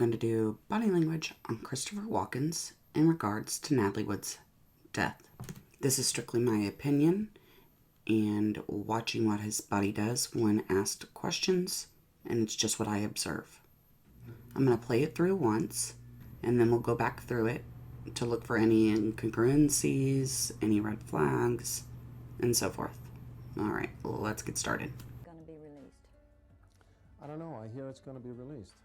going to do body language on Christopher Walken's in regards to Natalie Wood's death. This is strictly my opinion and watching what his body does when asked questions, and it's just what I observe. I'm going to play it through once, and then we'll go back through it to look for any incongruencies, any red flags, and so forth. All right, let's get started. Going to be released? I don't know. I hear it's going to be released.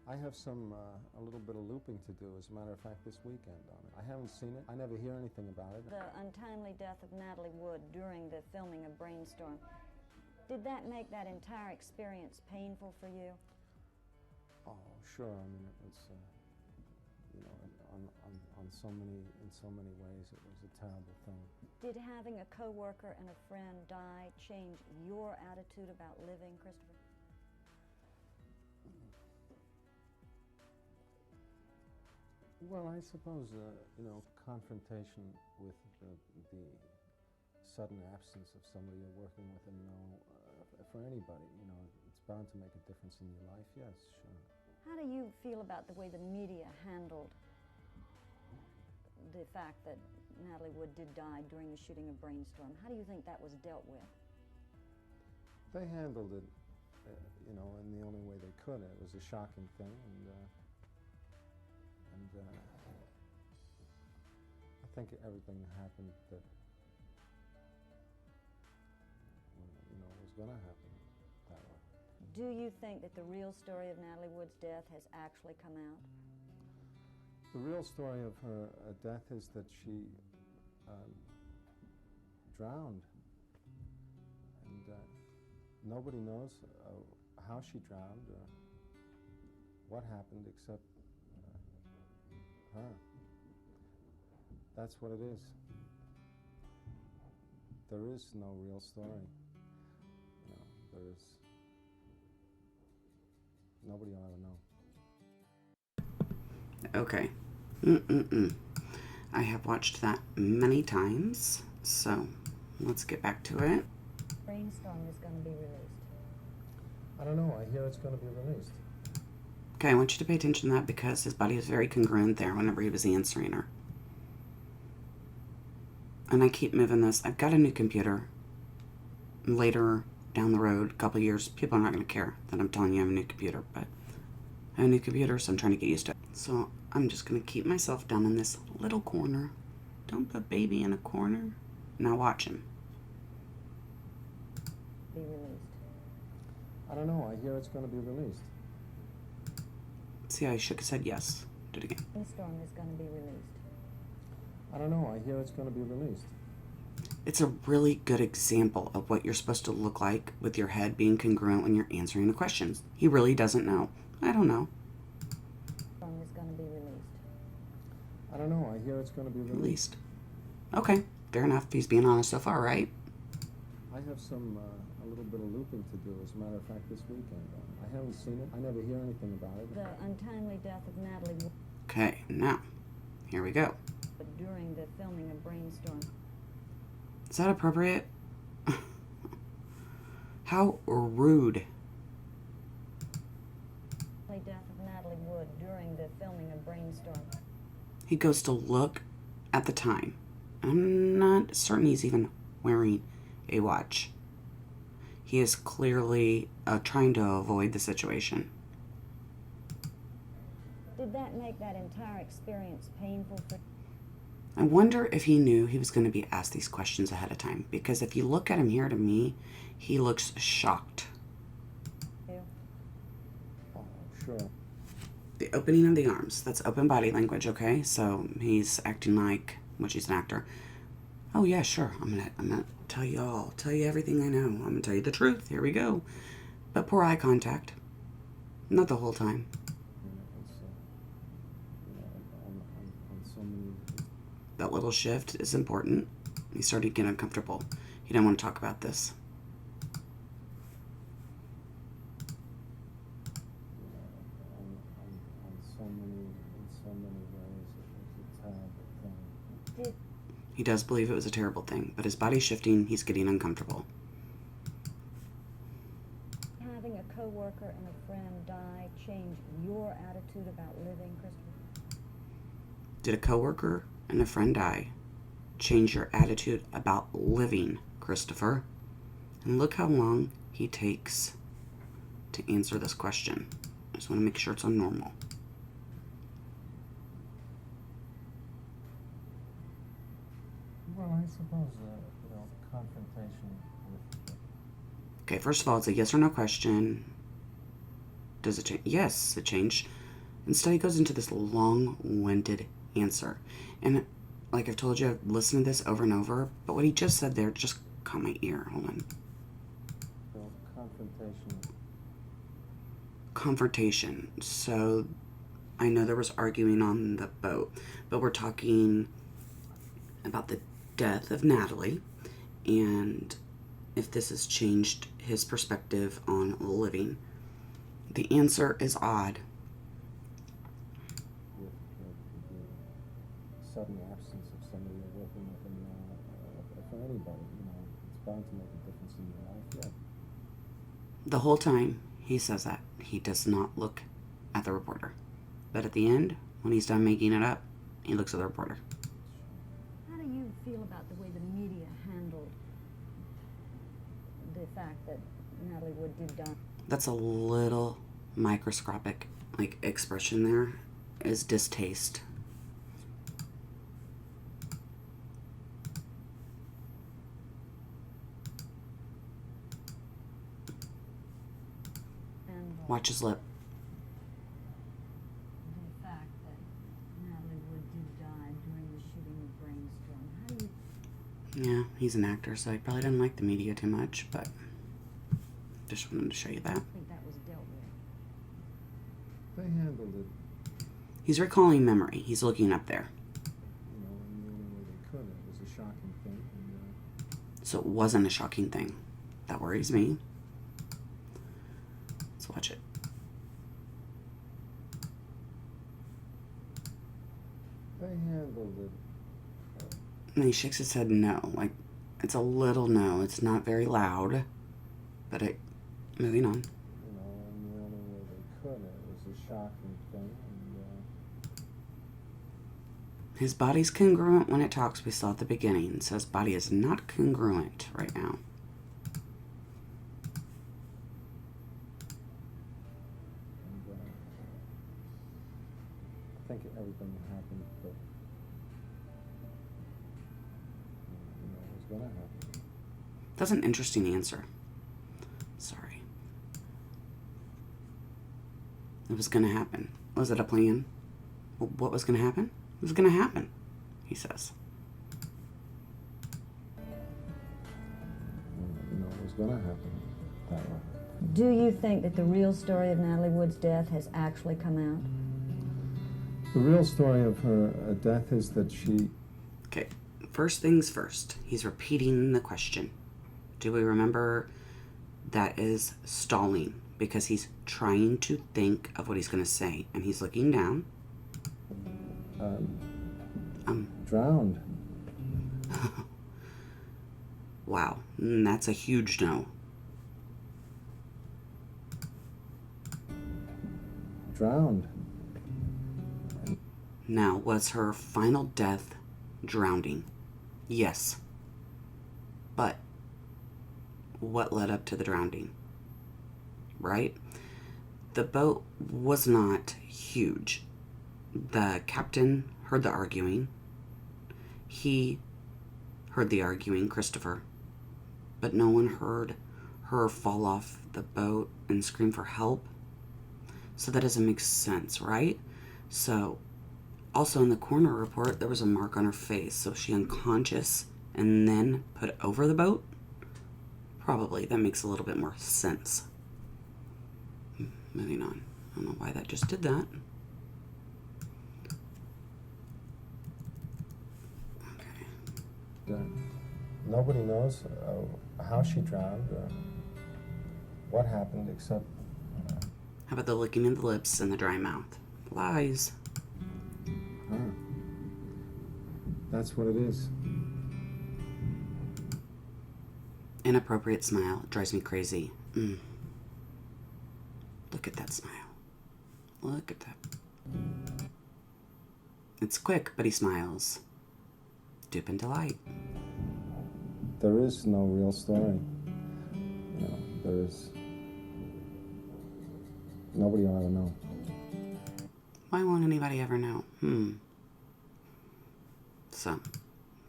I have a little bit of looping to do, as a matter of fact, this weekend on it. I haven't seen it. I never hear anything about it. The untimely death of Natalie Wood during the filming of Brainstorm, did that make that entire experience painful for you? Oh, sure. I mean, it was, you know, in so many ways, it was a terrible thing. Did having a coworker and a friend die change your attitude about living, Christopher? Well, I suppose, you know, confrontation with the sudden absence of somebody you're working with and know, for anybody, you know, it's bound to make a difference in your life. Yes, sure. How do you feel about the way the media handled the fact that Natalie Wood did die during the shooting of Brainstorm? How do you think that was dealt with? They handled it, you know, in the only way they could. It was a shocking thing, and I think everything happened that, you know, was going to happen that way. Do you think that the real story of Natalie Wood's death has actually come out? The real story of her death is that she drowned, and nobody knows how she drowned or what happened except her. That's what it is. There is no real story. You know, nobody will ever know. Okay. I have watched that many times, so let's get back to it. Brainstorm is going to be released. I don't know. I hear it's going to be released. Okay, I want you to pay attention to that because his body is very congruent there whenever he was answering her. And I keep moving this. I've got a new computer. Later down the road, a couple years, people are not going to care that I'm telling you I have a new computer, but I have a new computer, so I'm trying to get used to it. So I'm just going to keep myself down in this little corner. Don't put baby in a corner. Now watch him. Be released. I don't know. I hear it's going to be released. See how he shook his head? Yes. Do it again. Brainstorm is going to be released. I don't know. I hear it's going to be released. It's a really good example of what you're supposed to look like with your head being congruent when you're answering the questions. He really doesn't know. I don't know. Brainstorm is going to be released. I don't know. I hear it's going to be released. Okay, fair enough. He's being honest so far, right? I have a little bit of looping to do, as a matter of fact, this weekend. I haven't seen it. I never hear anything about it. The untimely death of Natalie Wood Okay, now, here we go. during the filming of Brainstorm. Is that appropriate? How rude. The death of Natalie Wood during the filming of Brainstorm. He goes to look at the time. I'm not certain he's even wearing a watch. He is clearly trying to avoid the situation. Did that make that entire experience painful for you? I wonder if he knew he was going to be asked these questions ahead of time. Because if you look at him here to me, he looks shocked. Oh, sure. The opening of the arms. That's open body language, okay? So he's acting like, which he's an actor. Oh yeah, sure. I'm gonna tell you everything I know. I'm gonna tell you the truth. Here we go. But poor eye contact. Not the whole time. It's, you know, on so many. That little shift is important. He started getting uncomfortable. He didn't want to talk about this. In so many ways, it was a terrible thing. He does believe it was a terrible thing, but his body's shifting. He's getting uncomfortable. Having a coworker and a friend die change your attitude about living, Christopher? Did a coworker and a friend die change your attitude about living, Christopher? And look how long he takes to answer this question. I just want to make sure it's on normal. Well, I suppose, confrontation with... Okay, first of all, it's a yes or no question. Does it change? Yes, it changed. Instead, he goes into this long-winded answer. And like I've told you, I've listened to this over and over, but what he just said there just caught my ear. Hold on. Confrontation. So I know there was arguing on the boat, but we're talking about the death of Natalie and if this has changed his perspective on living. The answer is odd. With the sudden absence of somebody you're working with, and for anybody, it's bound to make a difference in your life. Yeah. The whole time he says that, he does not look at the reporter. But at the end, when he's done making it up, he looks at the reporter. How do you feel about the way the media handled the fact that Natalie Wood did die? That's a little microscopic, expression there, is distaste. And Watch his lip. the fact that Natalie Wood did die during the shooting of Brainstorm. How do you... Yeah, he's an actor, so he probably doesn't like the media too much, but just wanted to show you that. think that was dealt with? They handled it, He's recalling memory. He's looking up there. in the only way they could. It was a shocking thing, and So it wasn't a shocking thing. That worries me. Let's watch it. they handled it. And he shakes his head no. It's a little no. It's not very loud. But moving on. In the only way they could. It was a shocking thing, and His body's congruent when it talks, we saw at the beginning. So his body is not congruent right now. I think everything happened, but it was going to happen. That's an interesting answer. Sorry. It was going to happen. Was it a plan? Well, what was going to happen? It was going to happen, he says. It was going to happen that way. Do you think that the real story of Natalie Wood's death has actually come out? The real story of her death is that she... Okay, first things first. He's repeating the question. Do we remember that is stalling because he's trying to think of what he's going to say, and he's looking down. Drowned. Wow, that's a huge no. Drowned. Now, was her final death drowning? Yes. But what led up to the drowning? Right? The boat was not huge. The captain heard the arguing. He heard the arguing, Christopher. But no one heard her fall off the boat and scream for help. So that doesn't make sense, right? So, also in the coroner report, there was a mark on her face. So she unconscious and then put over the boat? Probably. That makes a little bit more sense. Moving on. I don't know why that just did that. Okay. Nobody knows how she drowned, what happened, except... How about the licking of the lips and the dry mouth? Lies. Huh. That's what it is. Inappropriate smile. It drives me crazy. Look at that smile. Look at that. It's quick, but he smiles. Dip in delight. There is no real story. You know, there is. Nobody will ever know. Why won't anybody ever know? So,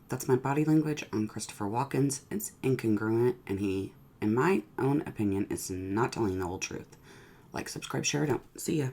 that's my body language on Christopher Walken's. It's incongruent, and he, in my own opinion, is not telling the whole truth. Like, subscribe, share, don't. See ya.